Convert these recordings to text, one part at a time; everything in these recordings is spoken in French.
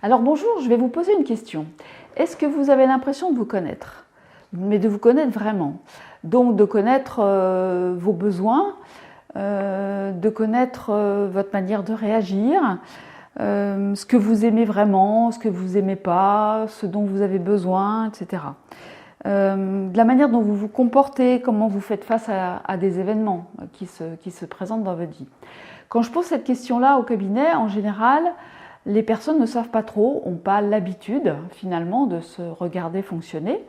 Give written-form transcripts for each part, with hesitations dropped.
Alors bonjour, je vais vous poser une question. Est-ce que vous avez l'impression de vous connaître? Mais de vous connaître vraiment. Donc de connaître vos besoins, de connaître votre manière de réagir, ce que vous aimez vraiment, ce que vous n'aimez pas, ce dont vous avez besoin, etc. De la manière dont vous vous comportez, comment vous faites face à des événements qui se présentent dans votre vie. Quand je pose cette question-là au cabinet, en général, les personnes ne savent pas trop, n'ont pas l'habitude finalement de se regarder fonctionner.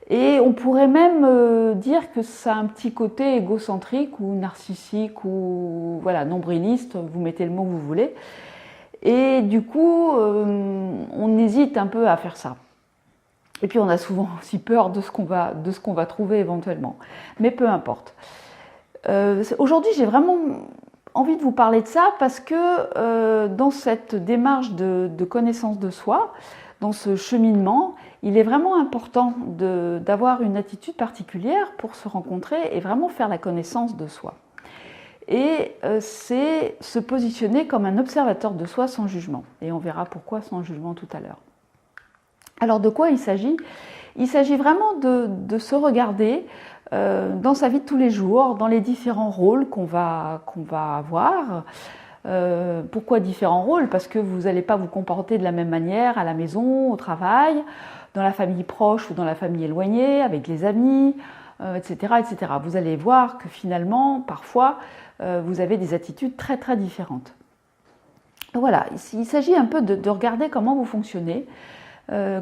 Et on pourrait même dire que ça a un petit côté égocentrique ou narcissique ou voilà, nombriliste, vous mettez le mot que vous voulez. Et du coup, on hésite un peu à faire ça. Et puis on a souvent aussi peur de ce qu'on va trouver éventuellement. Mais peu importe. Aujourd'hui, j'ai vraiment envie de vous parler de ça parce que dans cette démarche de connaissance de soi, dans ce cheminement, il est vraiment important d'avoir une attitude particulière pour se rencontrer et vraiment faire la connaissance de soi. Et c'est se positionner comme un observateur de soi sans jugement. Et on verra pourquoi sans jugement tout à l'heure. Alors de quoi il s'agit? Il s'agit vraiment de se regarder dans sa vie de tous les jours, dans les différents rôles qu'on va avoir. Pourquoi différents rôles? Parce que vous n'allez pas vous comporter de la même manière à la maison, au travail, dans la famille proche ou dans la famille éloignée, avec les amis, etc., etc. Vous allez voir que finalement, parfois, vous avez des attitudes très très différentes. Voilà, il s'agit un peu de regarder comment vous fonctionnez,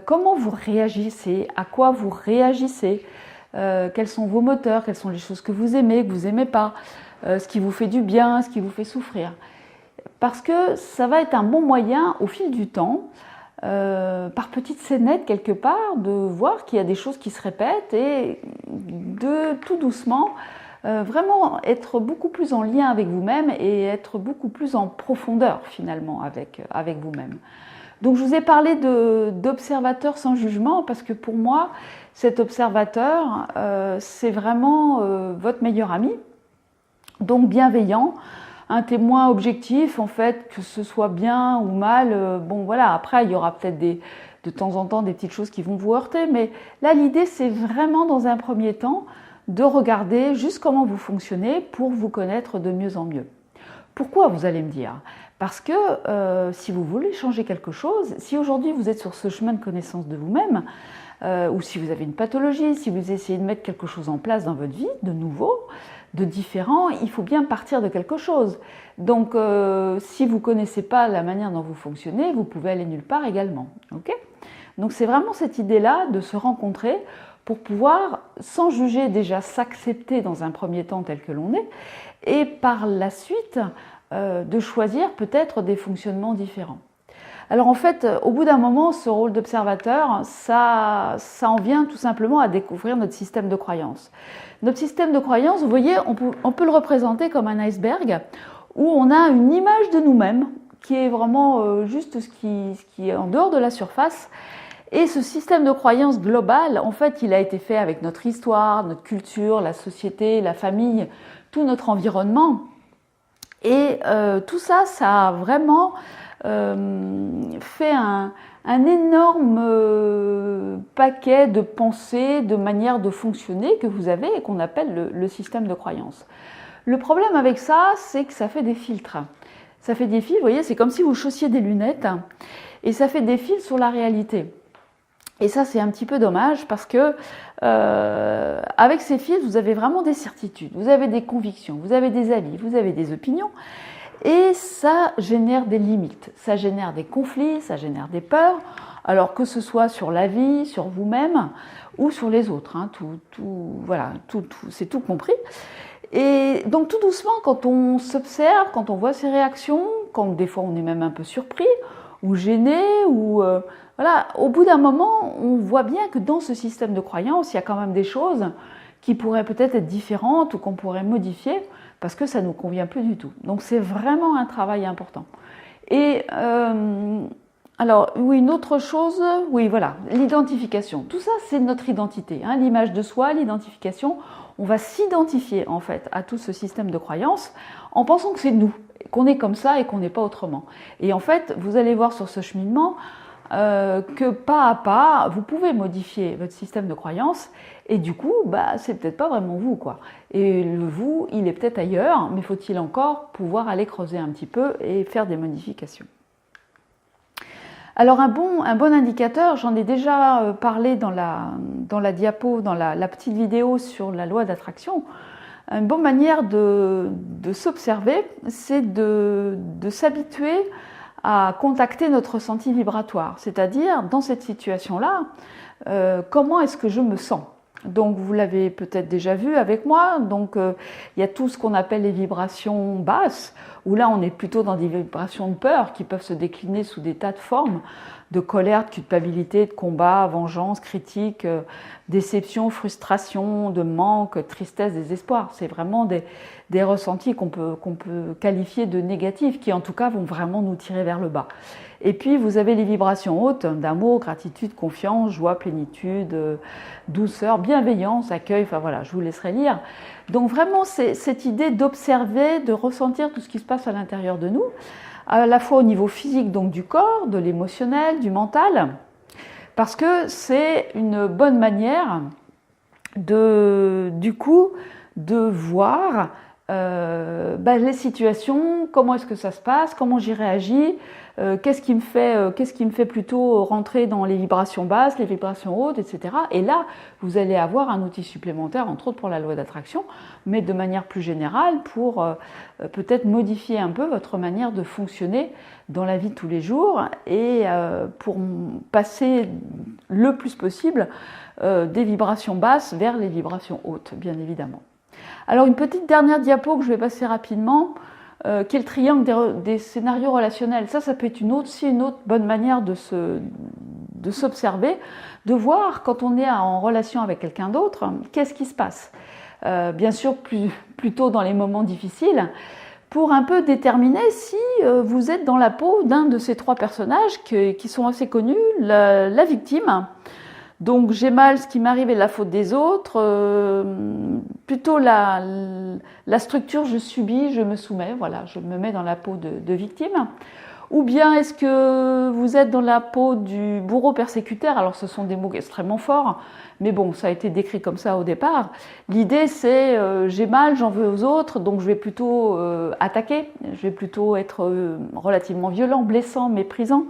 comment vous réagissez, à quoi vous réagissez, quels sont vos moteurs, quelles sont les choses que vous n'aimez pas, ce qui vous fait du bien, ce qui vous fait souffrir. Parce que ça va être un bon moyen, au fil du temps, par petites scénettes quelque part, de voir qu'il y a des choses qui se répètent et de tout doucement, vraiment être beaucoup plus en lien avec vous-même et être beaucoup plus en profondeur finalement avec vous-même. Donc je vous ai parlé d'observateur sans jugement parce que pour moi, cet observateur, c'est vraiment votre meilleur ami, donc bienveillant, un témoin objectif en fait, que ce soit bien ou mal. Bon voilà, après il y aura peut-être de temps en temps des petites choses qui vont vous heurter, mais là l'idée c'est vraiment dans un premier temps de regarder juste comment vous fonctionnez pour vous connaître de mieux en mieux. Pourquoi, vous allez me dire? Parce que si vous voulez changer quelque chose, si aujourd'hui vous êtes sur ce chemin de connaissance de vous-même, ou si vous avez une pathologie, si vous essayez de mettre quelque chose en place dans votre vie, de nouveau, de différent, il faut bien partir de quelque chose. Donc si vous ne connaissez pas la manière dont vous fonctionnez, vous pouvez aller nulle part également. Okay? Donc c'est vraiment cette idée-là de se rencontrer pour pouvoir, sans juger, déjà s'accepter dans un premier temps tel que l'on est, et par la suite de choisir peut-être des fonctionnements différents. Alors en fait, au bout d'un moment, ce rôle d'observateur, ça en vient tout simplement à découvrir notre système de croyances. Notre système de croyances, vous voyez, on peut le représenter comme un iceberg où on a une image de nous-mêmes qui est vraiment juste ce qui est en dehors de la surface. Et ce système de croyances global, en fait, il a été fait avec notre histoire, notre culture, la société, la famille, tout notre environnement. Et tout ça, ça a vraiment fait un énorme paquet de pensées, de manières de fonctionner que vous avez et qu'on appelle le système de croyances. Le problème avec ça, c'est que ça fait des filtres. Ça fait des fils, vous voyez, c'est comme si vous chaussiez des lunettes et ça fait des fils sur la réalité. Et ça, c'est un petit peu dommage parce que avec ces fils, vous avez vraiment des certitudes, vous avez des convictions, vous avez des avis, vous avez des opinions. Et ça génère des limites, ça génère des conflits, ça génère des peurs, alors que ce soit sur la vie, sur vous-même ou sur les autres. Hein, voilà, c'est tout compris. Et donc tout doucement, quand on s'observe, quand on voit ces réactions, quand des fois on est même un peu surpris ou gêné, ou voilà, au bout d'un moment, on voit bien que dans ce système de croyances, il y a quand même des choses qui pourraient peut-être être différentes ou qu'on pourrait modifier parce que ça ne nous convient plus du tout. Donc c'est vraiment un travail important. Et alors, oui, une autre chose, oui, voilà, l'identification. Tout ça, c'est notre identité, hein, l'image de soi, l'identification. On va s'identifier en fait à tout ce système de croyances en pensant que c'est nous. qu'on est comme ça et qu'on n'est pas autrement. Et en fait, vous allez voir sur ce cheminement que pas à pas, vous pouvez modifier votre système de croyance et du coup, c'est peut-être pas vraiment vous, quoi. Et le vous, il est peut-être ailleurs, mais faut-il encore pouvoir aller creuser un petit peu et faire des modifications. Alors un bon indicateur, j'en ai déjà parlé dans la diapo, dans la petite vidéo sur la loi d'attraction. Une bonne manière de s'observer, c'est de s'habituer à contacter notre ressenti vibratoire, c'est-à-dire dans cette situation-là, comment est-ce que je me sens? Donc vous l'avez peut-être déjà vu avec moi, donc il y a tout ce qu'on appelle les vibrations basses, où là on est plutôt dans des vibrations de peur qui peuvent se décliner sous des tas de formes, de colère, de culpabilité, de combat, vengeance, critique, déception, frustration, de manque, tristesse, désespoir. C'est vraiment des ressentis qu'on peut qualifier de négatifs, qui en tout cas vont vraiment nous tirer vers le bas. Et puis vous avez les vibrations hautes d'amour, gratitude, confiance, joie, plénitude, douceur, bienveillance, accueil, enfin voilà, je vous laisserai lire. Donc vraiment c'est cette idée d'observer, de ressentir tout ce qui se passe à l'intérieur de nous, à la fois au niveau physique, donc du corps, de l'émotionnel, du mental, parce que c'est une bonne manière du coup de voir les situations, comment est-ce que ça se passe, comment j'y réagis, qu'est-ce qui me fait plutôt rentrer dans les vibrations basses, les vibrations hautes, etc. Et là, vous allez avoir un outil supplémentaire, entre autres pour la loi d'attraction, mais de manière plus générale pour peut-être modifier un peu votre manière de fonctionner dans la vie de tous les jours et pour passer le plus possible des vibrations basses vers les vibrations hautes, bien évidemment. Alors une petite dernière diapo que je vais passer rapidement, qui est le triangle des scénarios relationnels. Ça peut être aussi une autre bonne manière de s'observer, de voir quand on est en relation avec quelqu'un d'autre, qu'est-ce qui se passe. Bien sûr, plutôt dans les moments difficiles, pour un peu déterminer si vous êtes dans la peau d'un de ces trois personnages qui sont assez connus, la victime. Donc j'ai mal, ce qui m'arrive est la faute des autres, plutôt la structure, je subis, je me soumets, voilà, je me mets dans la peau de victime. Ou bien est-ce que vous êtes dans la peau du bourreau persécuteur? Alors ce sont des mots extrêmement forts, mais bon, ça a été décrit comme ça au départ. L'idée c'est j'ai mal, j'en veux aux autres, donc je vais plutôt attaquer, je vais plutôt être relativement violent, blessant, méprisant.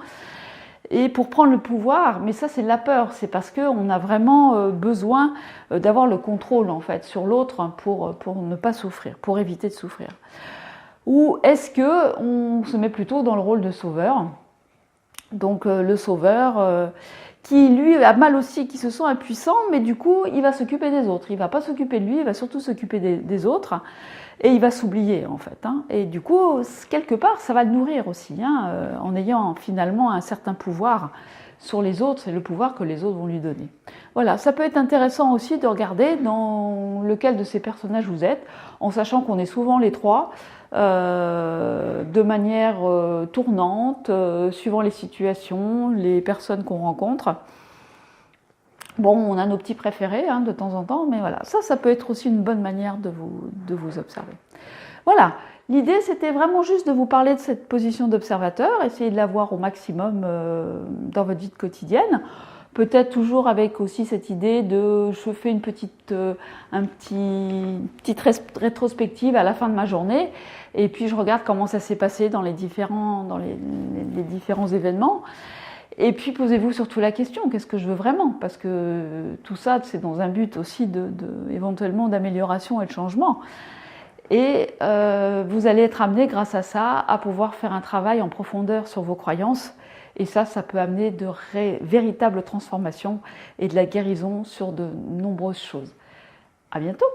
Et pour prendre le pouvoir, mais ça c'est de la peur, c'est parce qu'on a vraiment besoin d'avoir le contrôle en fait sur l'autre pour ne pas souffrir, pour éviter de souffrir. Ou est-ce qu'on se met plutôt dans le rôle de sauveur? Donc le sauveur qui lui a mal aussi, qui se sent impuissant, mais du coup il va s'occuper des autres, il ne va pas s'occuper de lui, il va surtout s'occuper des autres. Et il va s'oublier en fait. Et du coup, quelque part, ça va le nourrir aussi, en ayant finalement un certain pouvoir sur les autres, c'est le pouvoir que les autres vont lui donner. Voilà, ça peut être intéressant aussi de regarder dans lequel de ces personnages vous êtes, en sachant qu'on est souvent les trois, de manière tournante, suivant les situations, les personnes qu'on rencontre. Bon, on a nos petits préférés de temps en temps, mais voilà, ça peut être aussi une bonne manière de vous observer. Voilà, l'idée c'était vraiment juste de vous parler de cette position d'observateur, essayer de l'avoir au maximum dans votre vie quotidienne. Peut-être toujours avec aussi cette idée de je fais une petite rétrospective à la fin de ma journée et puis je regarde comment ça s'est passé dans les différents événements. Et puis posez-vous surtout la question, qu'est-ce que je veux vraiment? Parce que tout ça, c'est dans un but aussi éventuellement d'amélioration et de changement. Et vous allez être amené grâce à ça à pouvoir faire un travail en profondeur sur vos croyances. Et ça peut amener de véritables transformations et de la guérison sur de nombreuses choses. À bientôt!